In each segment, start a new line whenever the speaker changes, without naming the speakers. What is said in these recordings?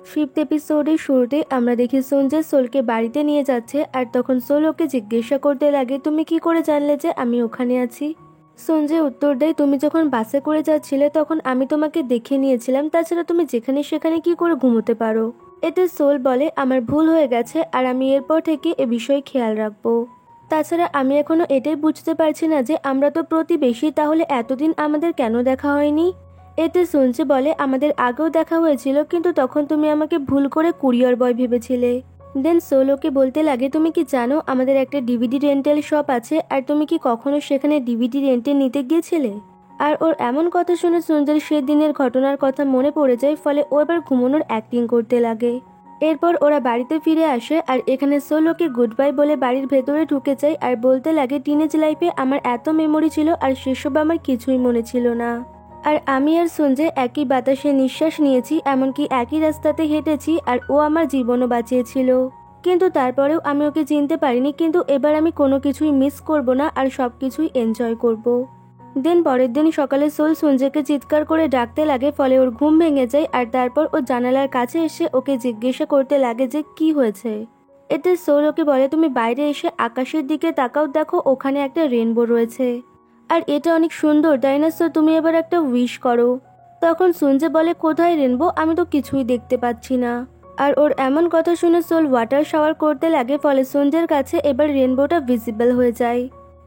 Fifth এপিসোডের শুরুতে আমরা দেখি সঞ্জয় সোলকে বাড়িতে নিয়ে যাচ্ছে আর তখন সোল ওকে জিজ্ঞাসা করতে লাগে তুমি কি করে জানলে যে আমি ওখানে আছি। সঞ্জয় উত্তর দেয় তুমি যখন বাসে করে যাচ্ছিলে তখন আমি তোমাকে দেখে নিয়েছিলাম, তাছাড়া তুমি যেখানে সেখানে কি করে ঘুমোতে পারো। এতে সোল বলে আমার ভুল হয়ে গেছে আর আমি এরপর থেকে এ বিষয়ে খেয়াল রাখবো। তাছাড়া আমি এখনো এটাই বুঝতে পারছি না যে আমরা তো প্রতিবেশী, তাহলে এতদিন আমাদের কেন দেখা হয়নি। এতে সঞ্জয় বলে আমাদের আগেও দেখা হয়েছিল কিন্তু তখন তুমি আমাকে ভুল করে কুরিয়ার বয় ভেবেছিলে। দেন সোলোকে বলতে লাগে তুমি কি জানো আমাদের একটা ডিভিডি রেন্টাল শপ আছে আর তুমি কি কখনো সেখানে ডিভিডি রেন্টে নিতে গিয়েছিলে। আর ওর এমন কথা শুনে সঞ্জয়ের সেদিনের ঘটনার কথা মনে পড়ে যায়, ফলে ও এবার ঘুমানোর অ্যাক্টিং করতে লাগে। এরপর ওরা বাড়িতে ফিরে আসে আর এখানে সোলোকে গুড বাই বলে বাড়ির ভেতরে ঢুকে যায় আর বলতে লাগে টিনেজ লাইফে আমার এত মেমোরি ছিল আর সেসব আমার কিছুই মনে ছিল না। আর আমি আর সঞ্জয় একই বাতাসে নিঃশ্বাস নিয়েছি, এমনকি একই রাস্তাতে হেঁটেছি আর ও আমার জীবনও বাঁচিয়েছিল। কিন্তু তারপরেও আমি ওকে চিনতে পারিনি, কিন্তু এবার আমি কোনো কিছুই মিস করব না আর সব কিছুই এনজয় করব। দেন পরের দিন সকালে সোল সঞ্জয়কে চিৎকার করে ডাকতে লাগে, ফলে ওর ঘুম ভেঙে যায় আর তারপর ও জানালার কাছে এসে ওকে জিজ্ঞাসা করতে লাগে যে কি হয়েছে। এতে সোল ওকে বলে তুমি বাইরে এসে আকাশের দিকে তাকাও, দেখো ওখানে একটা রেনবো রয়েছে আর এটা অনেক সুন্দর তাই না, সো তুমি এবার একটা উইশ করো। তখন সঞ্জয় বলে কোথায় রেনবো, আমি তো কিছুই দেখতে পাচ্ছি না। আর ওর এমন কথা শুনে সোল ওয়াটার শাওয়ার করতে লাগে, ফলে সঞ্জয়ের কাছে এবার রেনবোটা ভিজিবল হয়ে যায়।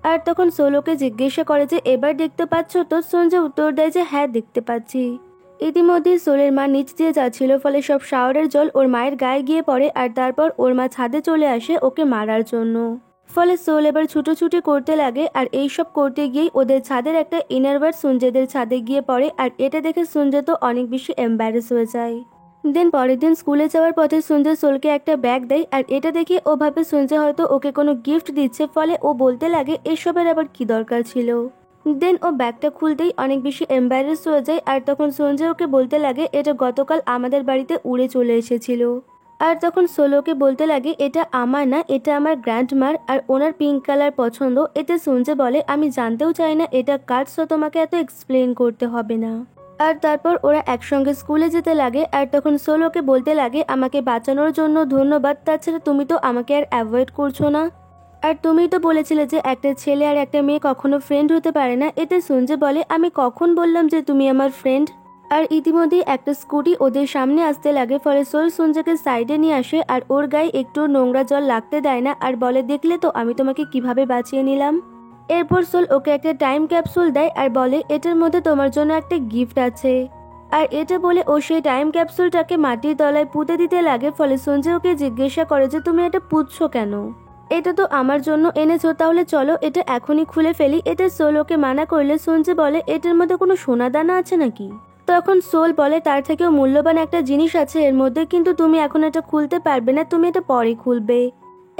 আর তখন সোল ওকে জিজ্ঞাসা করে যে এবার দেখতে পাচ্ছ তো। সঞ্জয় উত্তর দেয় যে হ্যাঁ দেখতে পাচ্ছি। ইতিমধ্যে সোলের মা নিচ দিয়ে যাচ্ছিল, ফলে সব শাওয়ারের জল ওর মায়ের গায়ে গিয়ে পড়ে আর তারপর ওর মা ছাদে চলে আসে ওকে মারার জন্য। ফলে সোল এবার ছুটোছুটি করতে লাগে আর এইসব করতে গিয়েই ওদের ছাদের একটা ইনারওয়ার সঞ্জয়দের ছাদে গিয়ে পড়ে আর এটা দেখে সঞ্জয় তো অনেক বেশি এম্বারেস হয়ে যায়। দেন পরের দিন স্কুলে যাওয়ার পথে সঞ্জয় সোলকে একটা ব্যাগ দেয় আর এটা দেখে ও ভাবে সঞ্জয় হয়তো ওকে কোনো গিফট দিচ্ছে, ফলে ও বলতে লাগে এসবের আবার কি দরকার ছিল। দেন ও ব্যাগটা খুলতেই অনেক বেশি এম্বারেস হয়ে যায় আর তখন সঞ্জয় ওকে বলতে লাগে এটা গতকাল আমাদের বাড়িতে উড়ে চলে এসেছিল। আর তখন সোলোকে বলতে লাগে এটা আমার না, এটা আমার গ্র্যান্ডমার আর ওনার পিঙ্ক কালার পছন্দ। এতে সঞ্জয় বলে আমি জানতেও চাই না এটা কার, সো তোমাকে এত এক্সপ্লেন করতে হবে না। আর তারপর ওরা একসঙ্গে স্কুলে যেতে লাগে আর তখন সোলোকে বলতে লাগে আমাকে বাঁচানোর জন্য ধন্যবাদ, তাছাড়া তুমি তো আমাকে আর অ্যাভয়েড করছো না। আর তুমি তো বলেছিলে যে একটা ছেলে আর একটা মেয়ে কখনো ফ্রেন্ড হতে পারে না। এতে সঞ্জয় বলে আমি কখন বললাম যে তুমি আমার ফ্রেন্ড। আর ইতিমধ্যেই একটা স্কুটি ওদের সামনে আসতে লাগে, ফলে সোল সঞ্জয়কে সাইডে নিয়ে আসে আর ওর গায়ে একটু নোংরা জল লাগতে দেয় না আর বলে দেখলে তো আমি তোমাকে কিভাবে বাঁচিয়ে নিলাম। এরপর সোল ওকে একটা টাইম ক্যাপসুল দেয় আর বলে এটার মধ্যে তোমার জন্য একটা গিফট আছে। আর এটা বলে ও সেই টাইম ক্যাপসুলটাকে মাটির তলায় পুঁতে দিতে লাগে, ফলে সঞ্জয় ওকে জিজ্ঞাসা করে যে তুমি এটা পুঁতছো কেন, এটা তো আমার জন্য এনেছো, তাহলে চলো এটা এখনই খুলে ফেলি। এটা সোল ওকে মানা করলে সঞ্জয় বলে এটার মধ্যে কোনো সোনা দানা আছে নাকি। তখন সোল বলে তার থেকেও মূল্যবান একটা জিনিস আছে এর মধ্যে, কিন্তু তুমি এখন এটা খুলতে পারবে না, তুমি এটা পরে খুলবে।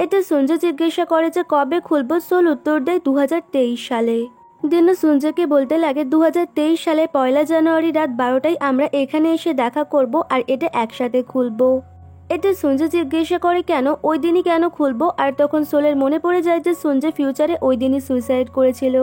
এতে সঞ্জয় জিজ্ঞাসা করে যে কবে খুলবো। সোল উত্তর দেয় 2023 সালে। দিন সঞ্জয়কে বলতে লাগে 2023 সালে 1 জানুয়ারি রাত 12টায় আমরা এখানে এসে দেখা করব আর এটা একসাথে খুলবো। এতে সঞ্জয় জিজ্ঞাসা করে কেন, ওই দিনই কেন খুলবো। আর তখন সোলের মনে পড়ে যায় যে সঞ্জয় ফিউচারে ওই দিনই সুইসাইড করেছিল।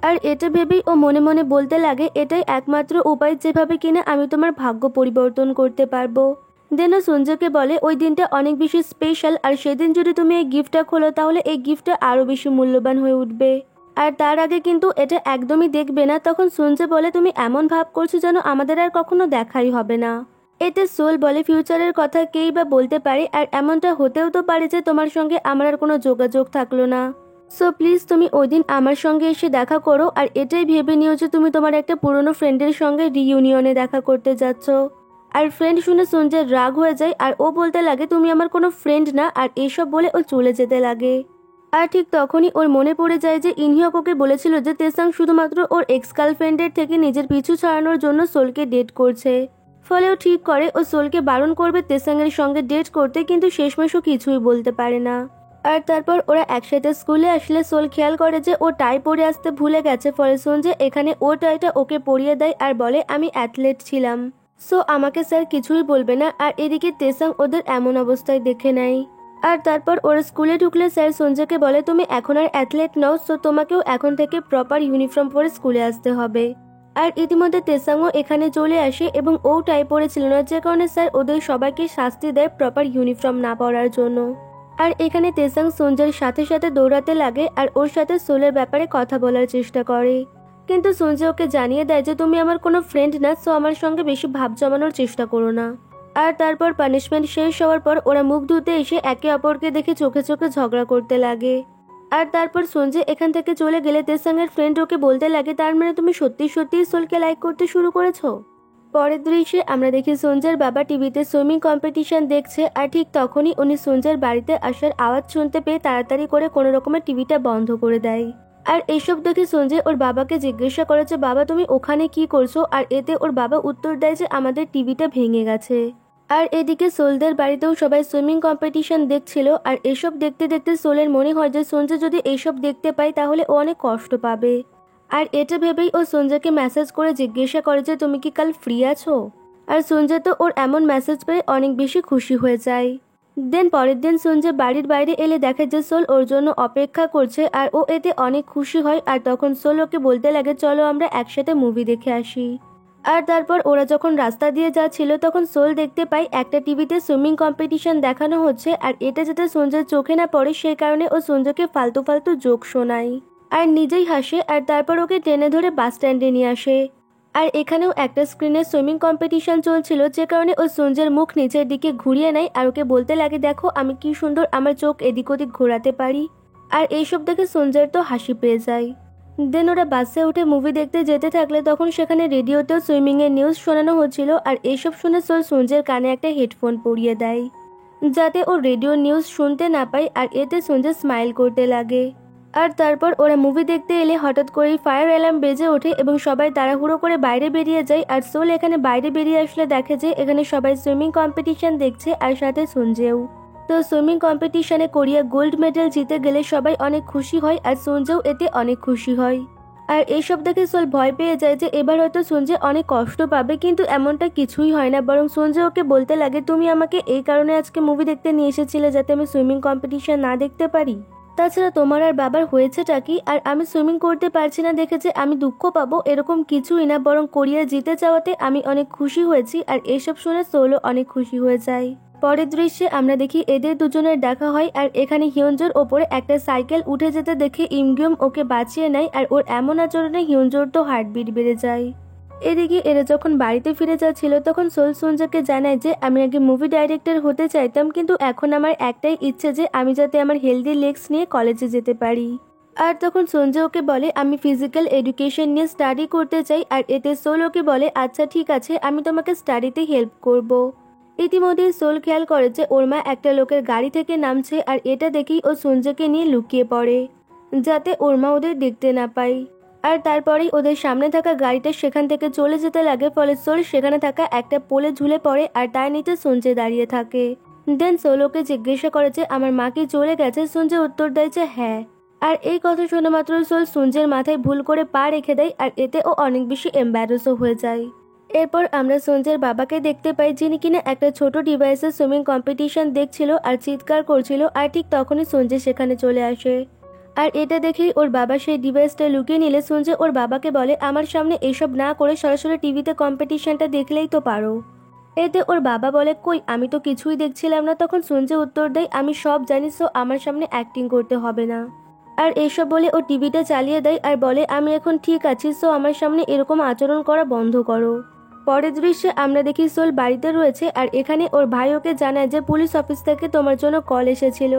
আর এটা ভেবেই ও মনে মনে বলতে লাগে এটাই একমাত্র উপায় যেভাবে কিনা আমি তোমার ভাগ্য পরিবর্তন করতে পারবো। দেন সঞ্জয়কে বলে ওই দিনটা অনেক বেশি স্পেশাল আর সেদিন যদি তুমি এই গিফটটা খোলো তাহলে এই গিফটটা আরো বেশি মূল্যবান হয়ে উঠবে। আর তার আগে কিন্তু এটা একদমই দেখবে না। তখন সঞ্জয় বলে তুমি এমন ভাব করছো যেন আমাদের আর কখনো দেখাই হবে না। এতে সোল বলে ফিউচারের কথা কেই বা বলতে পারে আর এমনটা হতেও তো পারে যে তোমার সঙ্গে আমার আর কোনো যোগাযোগ থাকলো না। সো প্লিজ তুমি ওই দিন আমার সঙ্গে এসে দেখা করো আর এটাই ভেবে নিও যে তুমি তোমার একটা পুরনো ফ্রেন্ডের সঙ্গে রিইউনিয়নে দেখা করতে যাচ্ছ। আর ফ্রেন্ড শুনে সঞ্জয়ের রাগ হয়ে যায় আর ও বলতে লাগে তুমি আমার কোনো ফ্রেন্ড না, আর এসব বলে ও চলে যেতে লাগে। আর ঠিক তখনই ওর মনে পড়ে যায় যে ইনহিয়ক ওকে বলেছিল যে তেসাং শুধুমাত্র ওর এক্স গার্লফ্রেন্ডের থেকে নিজের পিছু ছাড়ানোর জন্য সোলকে ডেট করছে। ফলে ও ঠিক করে ও সোলকে বারণ করবে তেসাংয়ের সঙ্গে ডেট করতে, কিন্তু শেষমেশ ও কিছুই বলতে পারে না। আর তারপর ওরা একসাথে স্কুলে আসলে সোল খেয়াল করে যে ও টাই পরে আসতে ভুলে গেছে, ফলে সঞ্জয় এখানে ও টাইটা ওকে পরিয়ে দেয় আর বলে আমি অ্যাথলেট ছিলাম, সো আমাকে স্যার কিছুই বলবে না। আর এদিকে তেসাং ওদের এমন অবস্থায় দেখে নেয়। আর তারপর ওরা স্কুলে ঢুকলে স্যার সঞ্জয়কে বলে তুমি এখন আর অ্যাথলেট নও, সো তোমাকেও এখন থেকে প্রপার ইউনিফর্ম পরে স্কুলে আসতে হবে। আর ইতিমধ্যে তেসাংও এখানে চলে আসে এবং ও টাই পড়েছিল না, যে কারণে স্যার ওদের সবাইকে শাস্তি দেয় প্রপার ইউনিফর্ম না পরার জন্য। আর এখানে তেসাং সঞ্জয়ের সাথে সাথে দৌড়াতে লাগে আর ওর সাথে সোলের ব্যাপারে কথা বলার চেষ্টা করে, কিন্তু সঞ্জয় ওকে জানিয়ে দেয় যে তুমি আমার কোনো ফ্রেন্ড না, সো আমার সঙ্গে বেশি ভাব জমানোর চেষ্টা করো না। আর তারপর পানিশমেন্ট শেষ হওয়ার পর ওরা মুখ ধুতে এসে একে অপরকে দেখে চোখে চোখে ঝগড়া করতে লাগে। আর তারপর সঞ্জয় এখান থেকে চলে গেলে তেসাংয়ের ফ্রেন্ড ওকে বলতে লাগে তার মানে তুমি সত্যি সত্যি সোলকে লাইক করতে শুরু করেছো। পরের দৃশ্যে আমরা দেখি সঞ্জয়ের বাবা টিভিতে সুইমিং কম্পিটিশন দেখছে, আর ঠিক তখনই উনি সঞ্জয়ের বাড়িতে আসার আওয়াজ শুনতে পেয়ে তাড়াতাড়ি করে কোনো রকমের টিভিটা বন্ধ করে দেয়। আর এইসব দেখে সঞ্জয় ওর বাবাকে জিজ্ঞাসা করে যে বাবা তুমি ওখানে কি করছো, আর এতে ওর বাবা উত্তর দেয় যে আমাদের টিভিটা ভেঙে গেছে। আর এদিকে সোলদের বাড়িতেও সবাই সুইমিং কম্পিটিশন দেখছিল, আর এসব দেখতে দেখতে সোলের মনে হয় যে সঞ্জয় যদি এইসব দেখতে পায় তাহলে ও অনেক কষ্ট পাবে। আর এটা ভেবেই ও সঞ্জয়কে মেসেজ করে জিজ্ঞাসা করে যে তুমি কি কাল ফ্রি আছো। আর সঞ্জয় তো ওর এমন মেসেজ পেয়ে অনেক বেশি খুশি হয়ে যায়। দেন পরের দিন সঞ্জয় বাড়ির বাইরে এলে দেখে যে সোল ওর জন্য অপেক্ষা করছে, আর ও এতে অনেক খুশি হয়। আর তখন সোল ওকে বলতে লাগে চলো আমরা একসাথে মুভি দেখে আসি। আর তারপর ওরা যখন রাস্তা দিয়ে যাচ্ছিল তখন সোল দেখতে পাই একটা টিভিতে সুইমিং কম্পিটিশন দেখানো হচ্ছে, আর এটা যাতে সঞ্জয়ের চোখে না পড়ে সেই কারণে ও সঞ্জয়কে ফালতু ফালতু জোক শোনায় আর নিজেই হাসে। আর তারপর ওকে টেনে ধরে বাস স্ট্যান্ডে নিয়ে আসে। আর এখানেও একটা স্ক্রিনে সুইমিং কম্পিটিশন চলছিল, যে কারণে ও সঞ্জয়ের মুখ নিচের দিকে ঘুরিয়ে নেয় আর ওকে বলতে লাগে দেখো আমি কি সুন্দর আমার চোখ এদিক ওদিক ঘোরাতে পারি। আর এইসব দেখে সঞ্জয়ের তো হাসি পেয়ে যায়। দেন ওরা বাসে উঠে মুভি দেখতে যেতে থাকলে তখন সেখানে রেডিওতেও সুইমিংয়ের নিউজ শোনানো হচ্ছিল, আর এইসব শুনে সোল সঞ্জয়ের কানে একটা হেডফোন পরিয়ে দেয় যাতে ও রেডিও নিউজ শুনতে না পায়। আর এতে সঞ্জয় স্মাইল করতে লাগে। আর তারপর ওরা মুভি দেখতে এলে হঠাৎ করেই ফায়ার অ্যালার্ম বেজে ওঠে এবং সবাই তাড়াহুড়ো করে বাইরে বেরিয়ে যায়। আর সোল এখানে বাইরে বেরিয়ে আসলে দেখে যে এখানে সবাই সুইমিং কম্পিটিশন দেখছে আর সাথে সঞ্জয়ও। তো সুইমিং কম্পিটিশনে কোরিয়া গোল্ড মেডেল জিতে গেলে সবাই অনেক খুশি হয় আর সঞ্জয়ও এতে অনেক খুশি হয়। আর এইসব দেখে সোল ভয় পেয়ে যায় যে এবার হয়তো সঞ্জয় অনেক কষ্ট পাবে, কিন্তু এমনটা কিছুই হয় না, বরং সঞ্জয় ওকে বলতে লাগে তুমি আমাকে এই কারণে আজকে মুভি দেখতে নিয়ে এসেছিলে যাতে আমি সুইমিং কম্পিটিশন না দেখতে পারি। তাছাড়া তোমার আর বাবার হয়েছেটা কি, আর আমি সুইমিং করতে পারছি না দেখে যে আমি দুঃখ পাবো এরকম কিছুই না, বরং কোরিয়া জিতে যাওয়াতে আমি অনেক খুশি হয়েছি। আর এসব শুনে সোলও অনেক খুশি হয়ে যায়। পরের দৃশ্যে আমরা দেখি এদের দুজনের দেখা হয়, আর এখানে হিয়ঞ্জোর ওপরে একটা সাইকেল উঠে যেতে দেখে ইমগিয়ম ওকে বাঁচিয়ে নেয়। আর ওর এমন আচরণে হিয়ঞ্জোর তো হার্টবিট বেড়ে যায়। এদিকে এরা যখন বাড়িতে ফিরে যাচ্ছিল তখন সোল সঞ্জয়কে জানায় যে আমি আগে মুভি ডাইরেক্টর হতে চাইতাম, কিন্তু এখন আমার একটাই ইচ্ছে যে আমি যাতে আমার হেলদি লেগস নিয়ে কলেজে যেতে পারি। আর তখন সঞ্জয় ওকে বলে আমি ফিজিক্যাল এডুকেশন নিয়ে স্টাডি করতে চাই। আর এতে সোল ওকে বলে আচ্ছা ঠিক আছে আমি তোমাকে স্টাডিতে হেল্প করব। ইতিমধ্যে সোল খেয়াল করে যে ওর মা একটা লোকের গাড়ি থেকে নামছে, আর এটা দেখেই ও সঞ্জয়কে নিয়ে লুকিয়ে পড়ে যাতে ওর মা ওদের দেখতে না পায়। আর তারপরেই ওদের সামনে থাকা গাড়িটা সেখান থেকে চলে যেতে লাগে, ফলে সোল সেখানে থাকা একটা পোলে ঝুলে পড়ে আর তার নিচে সঞ্জয় দাঁড়িয়ে থাকে। দেন সোল ওকে জিজ্ঞাসা করে যে আমার মা কি চলে গেছে। সঞ্জয় উত্তর দেয় যে হ্যাঁ। আর এই কথা শোনা মাত্র সোল সঞ্জয়ের মাথায় ভুল করে পা রেখে দেয়, আর এতে ও অনেক বেশি এম্বারেসও হয়ে যায়। এরপর আমরা সঞ্জয়ের বাবাকে দেখতে পাই, যিনি কিনা একটা ছোট ডিভাইসে সুইমিং কম্পিটিশন দেখছিল আর চিৎকার করছিল। আর ঠিক তখনই সঞ্জয় সেখানে চলে আসে। আর এটা দেখেই ওর বাবা সেই ডিভাইসটা লুকিয়ে নিলে সঞ্জয় ওর বাবাকে বলে আমার সামনে এসব না করে সরাসরি টিভিতে কম্পিটিশনটা দেখলেই তো পারো। এতে ওর বাবা বলে কই আমি তো কিছুই দেখছিলাম না। তখন সঞ্জয় উত্তর দেয় আমি সব জানি, সো আমার সামনে অ্যাক্টিং করতে হবে না। আর এসব বলে ও টিভিটা চালিয়ে দেয় আর বলে আমি এখন ঠিক আছি, সো আমার সামনে এরকম আচরণ করা বন্ধ করো। পরের দৃশ্যে আমরা দেখি সোল বাড়িতে রয়েছে, আর এখানে ওর ভাই ওকে জানায় যে পুলিশ অফিস থেকে তোমার জন্য কল এসেছিল।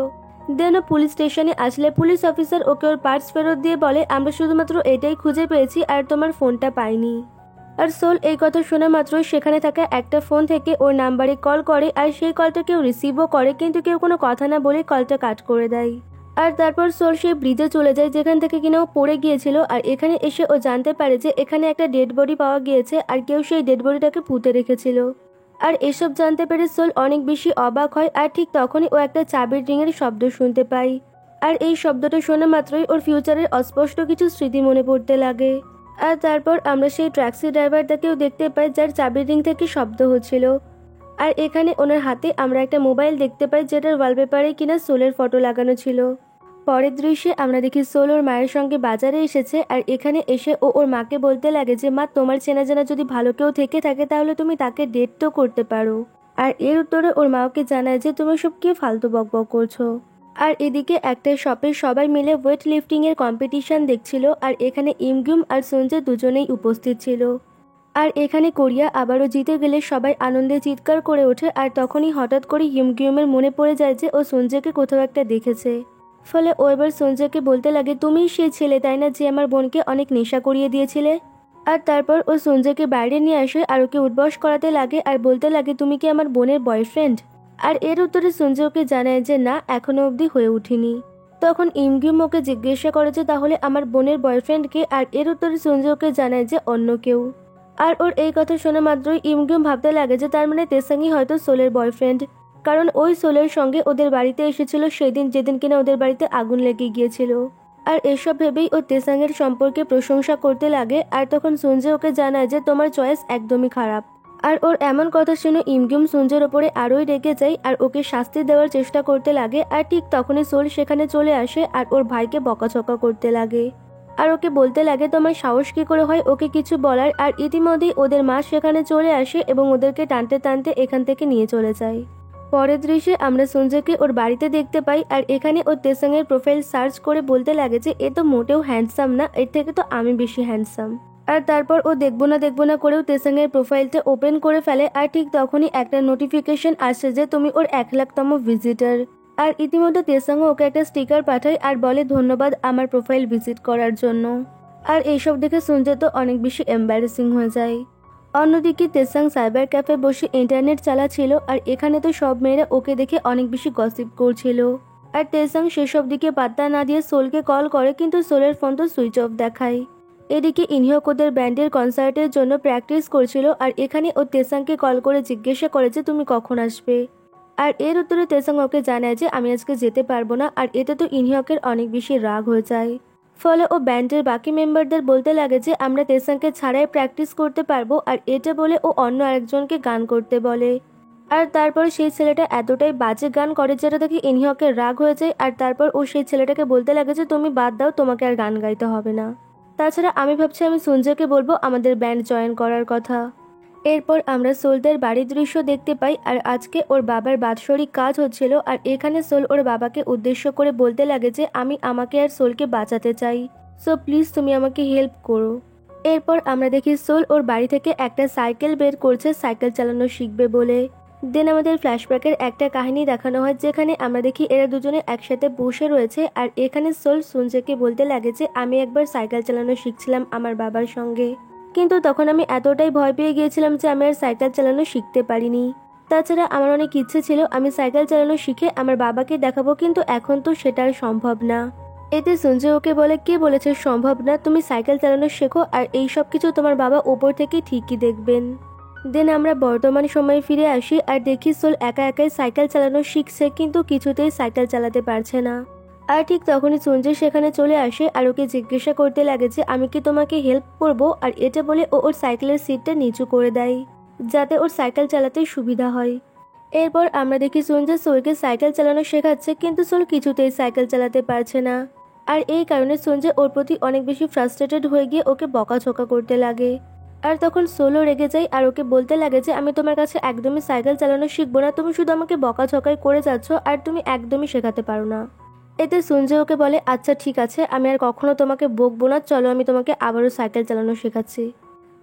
দেন ও পুলিশ স্টেশনে আসলে পুলিশ অফিসার ওকে ওর পার্স ফেরত দিয়ে বলে আমরা শুধুমাত্র এটাই খুঁজে পেয়েছি আর তোমার ফোনটা পাইনি। আর সোল এই কথা শোনা মাত্রই সেখানে থাকা একটা ফোন থেকে ওর নাম্বারে কল করে, আর সেই কলটা কেউ রিসিভও করে, কিন্তু কেউ কোনো কথা না বলে কলটা কাট করে দেয়। আর তারপর সোল সেই ব্রিজে চলে যায় যেখান থেকে কিনা ও পড়ে গিয়েছিল। আর এখানে এসে ও জানতে পারে যে এখানে একটা ডেড বডি পাওয়া গিয়েছে, আর কেউ সেই ডেড বডিটাকে পুঁতে রেখেছিল। আর এসব জানতে পেরে সোল অনেক বেশি অবাক হয়। আর ঠিক তখনই ও একটা চাবির রিংয়ের শব্দ শুনতে পায়, আর এই শব্দটা শোনা মাত্রই ওর ফিউচারের অস্পষ্ট কিছু স্মৃতি মনে পড়তে লাগে। আর তারপর আমরা সেই ট্যাক্সি ড্রাইভারটাকেও দেখতে পাই যার চাবির রিং থেকে শব্দ হচ্ছিল। আর এখানে ওনার হাতে আমরা একটা মোবাইল দেখতে পাই যেটার ওয়ালপেপারে কিনা সোলের ফটো লাগানো ছিল। পরের দৃশ্যে আমরা দেখি সোল ওর মায়ের সঙ্গে বাজারে এসেছে আর এখানে এসে ও ওর মাকে বলতে লাগে যে মা তোমার চেনা জানা যদি ভালো কেউ থেকে থাকে তাহলে তুমি তাকে ডেট তো করতে পারো। আর এর উত্তরে ওর মা ওকে জানায় যে তুমি সব কি ফালতু বকবক করছো। আর এদিকে একটা শপে সবাই মিলে ওয়েট লিফটিং এর কম্পিটিশন দেখছিল আর এখানে ইমগুম আর সঞ্জয় দুজনেই উপস্থিত ছিল। আর এখানে কোরিয়া আবারও জিতে গেলে সবাই আনন্দে চিৎকার করে ওঠে আর তখনই হঠাৎ করে ইমগুমের মনে পড়ে যায় যে ও সঞ্জয়কে কোথাও একটা দেখেছে। ফলে ও এবার সঞ্জয়কে বলতে লাগে তুমিই সেই ছেলে তাই না যে আমার বোনকে অনেক নেশা করিয়ে দিয়েছিলে। আর তারপর ও সঞ্জয়কে বাইরে নিয়ে আসে আর ওকে উঠবস করাতে লাগে আর বলতে লাগে তুমি কি আমার বোনের বয়ফ্রেন্ড। আর এর উত্তরে সঞ্জয় ওকে জানায় যে না এখনো অবধি হয়ে উঠিনি। তখন ইমগিম ওকে জিজ্ঞাসা করে যে তাহলে আমার বোনের বয়ফ্রেন্ডকে, আর এর উত্তরে সঞ্জয় ওকে জানায় যে অন্য কেউ। আর ওর এই কথা শোনা মাত্রই ইমগিম ভাবতে লাগে যে তার মানে তেসাঙ্গি হয়তো সোলের বয়ফ্রেন্ড, কারণ ওই সোলের সঙ্গে ওদের বাড়িতে এসেছিল সেদিন যেদিন কিনা ওদের বাড়িতে আগুন লেগে গিয়েছিল। আর এসব ভেবেই ও তেসাঙ্গের সম্পর্কে প্রশংসা করতে লাগে। আর তখন সঞ্জয় ওকে জানায় যে তোমার চয়েস একদমই খারাপ। আর ওর এমন কথা শুনে ইমগিম সঞ্জয়ের ওপরে আরোই রেগে যায় আর ওকে শাস্তি দেওয়ার চেষ্টা করতে লাগে। আর ঠিক তখনই সোল সেখানে চলে আসে আর ওর ভাইকে বকাঝকা করতে লাগে আর ওকে বলতে লাগে তোমার সাহস কি করে হয় ওকে কিছু বলার। আর ইতিমধ্যেই ওদের মা সেখানে চলে আসে এবং ওদেরকে টানতে টানতে এখান থেকে নিয়ে চলে যায়। পরের দৃশ্যে আমরা সঞ্জয়কে ওর বাড়িতে দেখতে পাই আর এখানে ওর তেসাঙ্গের প্রোফাইল সার্চ করে বলতে লাগে যে এ তো মোটেও হ্যান্ডসাম না, এর থেকে তো আমি বেশি হ্যান্ডসাম। আর তারপর ও দেখবো না করেও তেসাঙ্গের প্রোফাইলটা ওপেন করে ফেলে। আর ঠিক তখনই একটা নোটিফিকেশন আসে যে তুমি ওর 1,00,000তম ভিজিটার। আর ইতিমধ্যে তেসাঙ্গ ওকে একটা স্টিকার পাঠায় আর বলে ধন্যবাদ আমার প্রোফাইল ভিজিট করার জন্য। আর এইসব দেখে সঞ্জয় তো অনেক বেশি এম্বারেসিং হয়ে যায়। অন্যদিকে তেসাং সাইবার ক্যাফে বসে ইন্টারনেট চালাচ্ছিল আর এখানে তো সব মেয়েরা ওকে দেখে অনেক বেশি গসিপ করছিল। আর তেসাং সেসব দিকে পাত্তা না দিয়ে সোলকে কল করে, কিন্তু সোলের ফোন তো সুইচ অফ দেখায়। এদিকে ইনহিয়ক ওদের ব্যান্ডের কনসার্টের জন্য প্র্যাকটিস করছিল আর এখানে ও তেসাংকে কল করে জিজ্ঞাসা করে যে তুমি কখন আসবে। আর এর উত্তরে তেসাং ওকে জানায় যে আমি আজকে যেতে পারবো না। আর এতে তো ইনহিয়কের অনেক বেশি রাগ হয়ে যায়। ফলে ও ব্যান্ডের বাকি মেম্বারদের বলতে লাগে যে আমরা তেসাংকে ছাড়াই প্র্যাকটিস করতে পারবো। আর এটা বলে ও অন্য আরেকজনকে গান করতে বলে। আর তারপর সেই ছেলেটা এতটাই বাজে গান করে যেটা দেখে ইনহিয়কের রাগ হয়ে যায়। আর তারপর ও সেই ছেলেটাকে বলতে লাগে যে তুমি বাদ দাও, তোমাকে আর গান গাইতে হবে না। তাছাড়া আমি ভাবছি আমি সঞ্জয়কে বলবো আমাদের ব্যান্ড জয়েন করার কথা। এরপর আমরা সোলদের বাড়ির দৃশ্য দেখতে পাই আর আজকে ওর বাবার বাৎসরিক কাজ হচ্ছিল। আর এখানে সোল ওর বাবাকে উদ্দেশ্য করে বলতে লাগে যে আমি আমাকে আর সোলকে বাঁচাতে চাই, সো প্লিজ তুমি আমাকে হেল্প করো। এরপর আমরা দেখি সোল ওর বাড়ি থেকে একটা সাইকেল বের করছে সাইকেল চালানো শিখবে বলে। দেন আমাদের ফ্ল্যাশব্যাকের একটা কাহিনী দেখানো হয় যেখানে আমরা দেখি এরা দুজনে একসাথে বসে রয়েছে। আর এখানে সোল সঞ্জয়কে বলতে লাগে যে আমি একবার সাইকেল চালানো শিখছিলাম আমার বাবার সঙ্গে, কিন্তু তখন আমি এতটাই ভয় পেয়ে গিয়েছিলাম যে আমি আর সাইকেল চালানো শিখতে পারিনি। তাছাড়া আমার অনেক ইচ্ছে ছিল আমি সাইকেল চালানো শিখে আমার বাবাকে দেখাবো, কিন্তু এখন তো সেটা আর সম্ভব না। এতে সঞ্জয় ওকে বলে কে বলেছে সম্ভব না, তুমি সাইকেল চালানো শেখো আর এই সব কিছু তোমার বাবা ওপর থেকে ঠিকই দেখবেন। দেন আমরা বর্তমান সময়ে ফিরে আসি আর দেখি সোল একা একাই সাইকেল চালানো শিখছে, কিন্তু কিছুতেই সাইকেল চালাতে পারছে না। আর ঠিক তখনই সঞ্জয় সেখানে চলে আসে আর ওকে জিজ্ঞাসা করতে লাগে যে আমি কি তোমাকে হেল্প করব। আর এটা বলে ও ওর সাইকেলের সিটটা নিচু করে দেয় যাতে ওর সাইকেল চালাতে সুবিধা হয়। এরপর আমরা দেখি সঞ্জয় সোলকে সাইকেল চালানো শেখাচ্ছে, কিন্তু সোল কিছুতেই সাইকেল চালাতে পারছে না। আর এই কারণে সঞ্জয় ওর প্রতি অনেক বেশি ফ্রাস্ট্রেটেড হয়ে গিয়ে ওকে বকাঝকা করতে লাগে। আর তখন সোলও রেগে যায় আর ওকে বলতে লাগে যে আমি তোমার কাছে একদমই সাইকেল চালানো শিখবো না, তুমি শুধু আমাকে বকাঝকাই করে যাচ্ছ আর তুমি একদমই শেখাতে পারো না। এতে সঞ্জয় ওকে বলে আচ্ছা ঠিক আছে, আমি আর কখনো তোমাকে বকবো না, চলো আমি তোমাকে আবারও সাইকেল চালানো শেখাচ্ছি।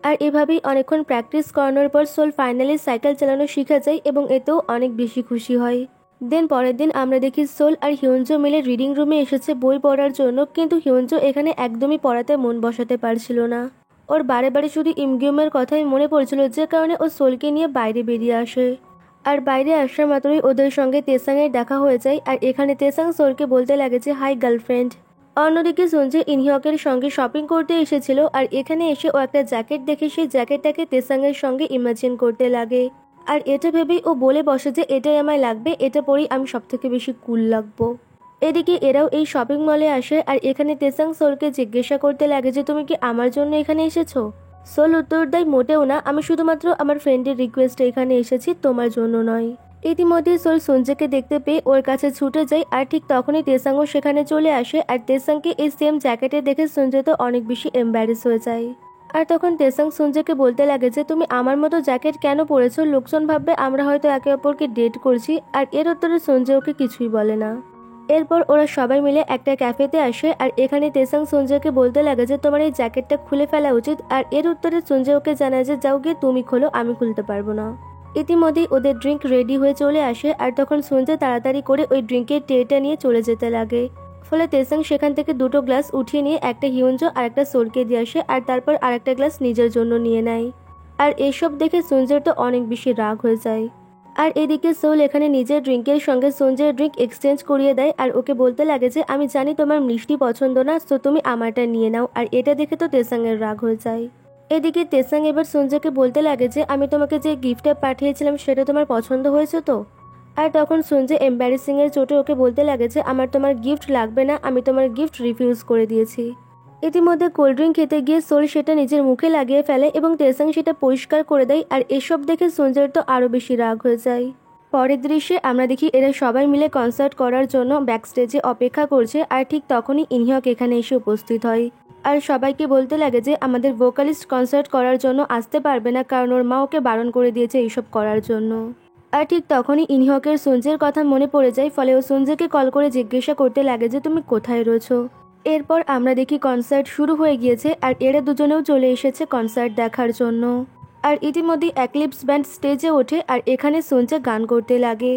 আর এভাবেই অনেকক্ষণ প্র্যাকটিস করানোর পর সোল ফাইনালি সাইকেল চালানো শিখে যায় এবং এতেও অনেক বেশি খুশি হয়। দেন পরের দিন আমরা দেখি সোল আর হিউনজো মিলে রিডিং রুমে এসেছে বই পড়ার জন্য, কিন্তু হিউনজো এখানে একদমই পড়াতে মন বসাতে পারছিল না। ওর বারে বারে শুধু ইমগিউমের কথাই মনে পড়ছিল, যে কারণে ও সোলকে নিয়ে বাইরে বেরিয়ে আসে। আর বাইরে আসা মাত্রই ওদের সঙ্গে তেসাংয়ের দেখা হয়ে যায়। আর এখানে তেসাং সোলকে বলতে লাগে যে হাই গার্লফ্রেন্ড। অন্যদিকে সঞ্জয় ইনহিয়কের সঙ্গে শপিং করতে এসেছিল আর এখানে এসে ও একটা জ্যাকেট দেখে সেই জ্যাকেটটাকে তেসাংয়ের সঙ্গে ইমাজিন করতে লাগে। আর এটা ভেবেই ও বলে বসে যে এটাই আমায় লাগবে, এটা পরেই আমি সব থেকে বেশি কুল লাগবো। এদিকে এরাও এই শপিং মলে আসে আর এখানে তেসাং সোলকে জিজ্ঞাসা করতে লাগে যে তুমি কি আমার জন্য এখানে এসেছো। সোল উত্তর দেয় মোটেও না, আমি শুধুমাত্র আমার ফ্রেন্ডের রিকোয়েস্টে এখানে এসেছি, তোমার জন্য নয়। ইতিমধ্যে সোল সঞ্জয়কে দেখতে পেয়ে ওর কাছে ছুটে যায় আর ঠিক তখনই তেসাংও সেখানে চলে আসে আর তেসাংকে এই সেম জ্যাকেটে দেখে সঞ্জয় তো অনেক বেশি এম্বারেস হয়ে যায়। আর তখন তেসাং সঞ্জয়কে বলতে লাগে যে তুমি আমার মতো জ্যাকেট কেন পরেছো, লোকজন ভাববে আমরা হয়তো একে অপরকে ডেট করছি। আর এর উত্তরে সঞ্জয় ওকে কিছুই বলে না। এরপর ওরা সবাই মিলে একটা ক্যাফেতে আসে আর এখানে তেসাং সঞ্জয়কে বলতে লাগে যে তোমার এই জ্যাকেটটা খুলে ফেলা উচিত। আর এর উত্তরে সঞ্জয় ওকে জানায় যে যাও গিয়ে তুমি খোলো, আমি খুলতে পারবো না। ইতিমধ্যেই ওদের ড্রিঙ্ক রেডি হয়ে চলে আসে আর তখন সঞ্জয় তাড়াতাড়ি করে ওই ড্রিঙ্কের ট্রেটা নিয়ে চলে যেতে লাগে। ফলে তেসাং সেখান থেকে দুটো গ্লাস উঠিয়ে নিয়ে একটা হিউঞ্জো আর একটা সোলকে দিয়ে আসে আর তারপর আরেকটা গ্লাস নিজের জন্য নিয়ে নেয়। আর এসব দেখে সঞ্জয়ের তো অনেক বেশি রাগ হয়ে যায়। আর এদিকে সোল এখানে নিজের ড্রিঙ্কের সঙ্গে সঞ্জয়ের ড্রিঙ্ক এক্সচেঞ্জ করিয়ে দেয় আর ওকে বলতে লাগে যে আমি জানি তোমার মিষ্টি পছন্দ না, সো তুমি আমারটা নিয়ে নাও। আর এটা দেখে তো তেসাংয়ের রাগ হয়ে যায়। এদিকে তেসাং এবার সঞ্জয়কে বলতে লাগে যে আমি তোমাকে যে গিফটটা পাঠিয়েছিলাম সেটা তোমার পছন্দ হয়েছে তো। আর তখন সঞ্জয় এম্বারেসিং এর চোটে ওকে বলতে লাগে যে আমার তোমার গিফট লাগবে না, আমি তোমার গিফট রিফিউজ করে দিয়েছি। ইতিমধ্যে কোল্ড ড্রিঙ্ক খেতে গিয়ে সোল সেটা নিজের মুখে লাগিয়ে ফেলে এবং তেসাং সেটা পরিষ্কার করে দেয়। আর এসব দেখে সঞ্জয়ের তো আরো বেশি রাগ হয়ে যায়। পরের দৃশ্যে আমরা দেখি এরা সবাই মিলে কনসার্ট করার জন্য ব্যাকস্টেজে অপেক্ষা করছে আর ঠিক তখনই ইনহিয়ক এখানে এসে উপস্থিত হয়। আর সবাইকে বলতে লাগে যে আমাদের ভোকালিস্ট কনসার্ট করার জন্য আসতে পারবে না, কারণ ওর মা ওকে বারণ করে দিয়েছে এইসব করার জন্য। আর ঠিক তখনই ইনহিয়কের সঞ্জয়ের কথা মনে পড়ে যায়, ফলে ও সঞ্জয়কে কল করে জিজ্ঞাসা করতে লাগে যে তুমি কোথায় রয়েছো। এরপর আমরা দেখি কনসার্ট শুরু হয়ে গিয়েছে আর এরা দুজনেও চলে এসেছে কনসার্ট দেখার জন্য। আর ইতিমধ্যে অ্যাক্লিপস ব্যান্ড স্টেজে ওঠে আর এখানে সঞ্জয় গান করতে লাগে।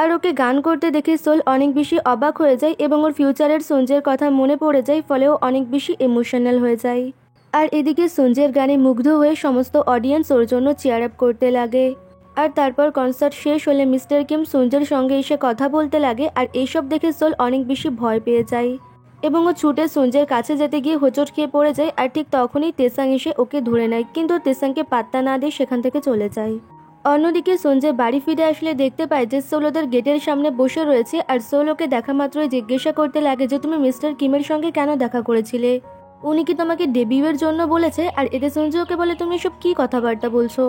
আর ওকে গান করতে দেখে সোল অনেক বেশি অবাক হয়ে যায় এবং ওর ফিউচারের সঞ্জয়ের কথা মনে পড়ে যায়, ফলে ও অনেক বেশি ইমোশনাল হয়ে যায়। আর এদিকে সঞ্জয়ের গানে মুগ্ধ হয়ে সমস্ত অডিয়েন্স ওর জন্য চেয়ার আপ করতে লাগে। আর তারপর কনসার্ট শেষ হলে মিস্টার কিম সঞ্জয়ের সঙ্গে এসে কথা বলতে লাগে আর এইসব দেখে সোল অনেক বেশি ভয় পেয়ে যায় এবং ও ছুটে সঞ্জয়ের কাছে যেতে গিয়ে হোঁচট খেয়ে পড়ে যায়। আর ঠিক তখনই তেসাং এসে ওকে ধরে নেয়, কিন্তু তেসাংকে পাত্তা না দিয়ে সেখান থেকে চলে যায়। অন্যদিকে সঞ্জয় বাড়ি ফিরে আসলে দেখতে পায় যে সোল ওদের গেটের সামনে বসে রয়েছে আর সোল ওকে দেখা মাত্রই জিজ্ঞাসা করতে লাগে যে তুমি মিস্টার কিমের সঙ্গে কেন দেখা করেছিলে, উনি কি তোমাকে ডেবিউয়ের জন্য বলেছে? আর এতে সঞ্জয় ওকে বলে তুমি সব কি কথাবার্তা বলছো।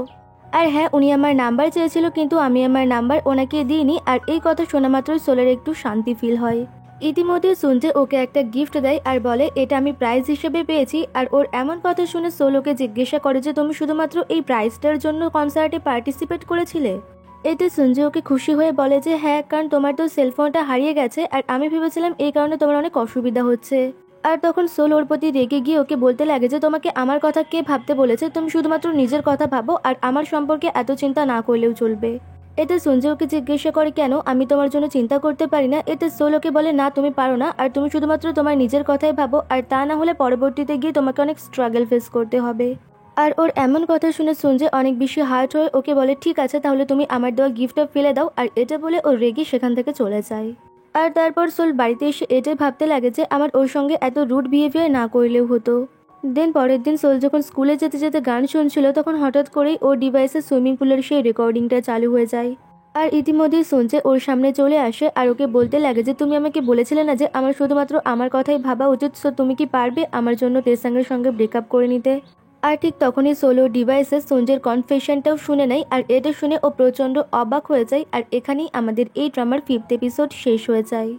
আর হ্যাঁ, উনি আমার নাম্বার চেয়েছিল কিন্তু আমি আমার নাম্বার ওনাকে দিইনি। আর এই কথা শোনা মাত্রই সোলের একটু শান্তি ফিল হয়। ইতিমধ্যে সঞ্জয় ওকে একটা গিফট দেয় আর বলে এটা আমি প্রাইজ হিসেবে পেয়েছি। আর ওর এমন কথা শুনে সোল ওকে জিজ্ঞাসা করে যে তুমি শুধুমাত্র এই প্রাইজটার জন্য কনসার্টে পার্টিসিপেট করেছিলে। এতে সঞ্জয় ওকে খুশি হয়ে বলে যে হ্যাঁ, কারণ তোমার তো সেলফোনটা হারিয়ে গেছে আর আমি ভেবেছিলাম এই কারণে তোমার অনেক অসুবিধা হচ্ছে। আর তখন সোল ওর প্রতি রেগে গিয়ে ওকে বলতে লাগে যে তোমাকে আমার কথা কে ভাবতে বলেছে, তুমি শুধুমাত্র নিজের কথা ভাবো আর আমার সম্পর্কে এত চিন্তা না করলেও চলবে। এতে সঞ্জয় ওকে জিজ্ঞাসা করে কেন, আমি তোমার জন্য চিন্তা করতে পারি না। এতে সোল ওকে বলে না, তুমি পারো না আর তুমি শুধুমাত্র তোমার নিজের কথাই ভাবো, আর তা না হলে পরবর্তীতে গিয়ে তোমাকে অনেক স্ট্রাগল ফেস করতে হবে। আর ওর এমন কথা শুনে সঞ্জয় অনেক বেশি হার্ট হয়ে ওকে বলে ঠিক আছে তাহলে তুমি আমার দেওয়া গিফটটা ফেলে দাও। আর এটা বলে ওর রেগে সেখান থেকে চলে যায়। আর তারপর সোল বাড়িতে এসে এটাই ভাবতে লাগে যে আমার ওর সঙ্গে এত রুড বিহেভিয়ার না করলেও হতো। দেন পরের দিন সোল যখন স্কুলে যেতে যেতে গান শুনছিল তখন হঠাৎ করেই ওর ডিভাইসে সুইমিং পুলের সেই রেকর্ডিংটা চালু হয়ে যায়। আর ইতিমধ্যেই সঞ্জয় ওর সামনে চলে আসে আর ওকে বলতে লাগে যে তুমি আমাকে বলেছিলে না যে আমার শুধুমাত্র আমার কথাই ভাবা উচিত, সো তুমি কি পারবে আমার জন্য তেসাংয়ের সঙ্গে ব্রেকআপ করে নিতে। আর ঠিক তখনই সোলো ডিভাইসে সঞ্জয়ের কনফেশনটাও শুনে নেয় আর এটা শুনে ও প্রচণ্ড অবাক হয়ে যায়। আর এখানেই আমাদের এই ড্রামার 5th এপিসোড শেষ হয়ে যায়।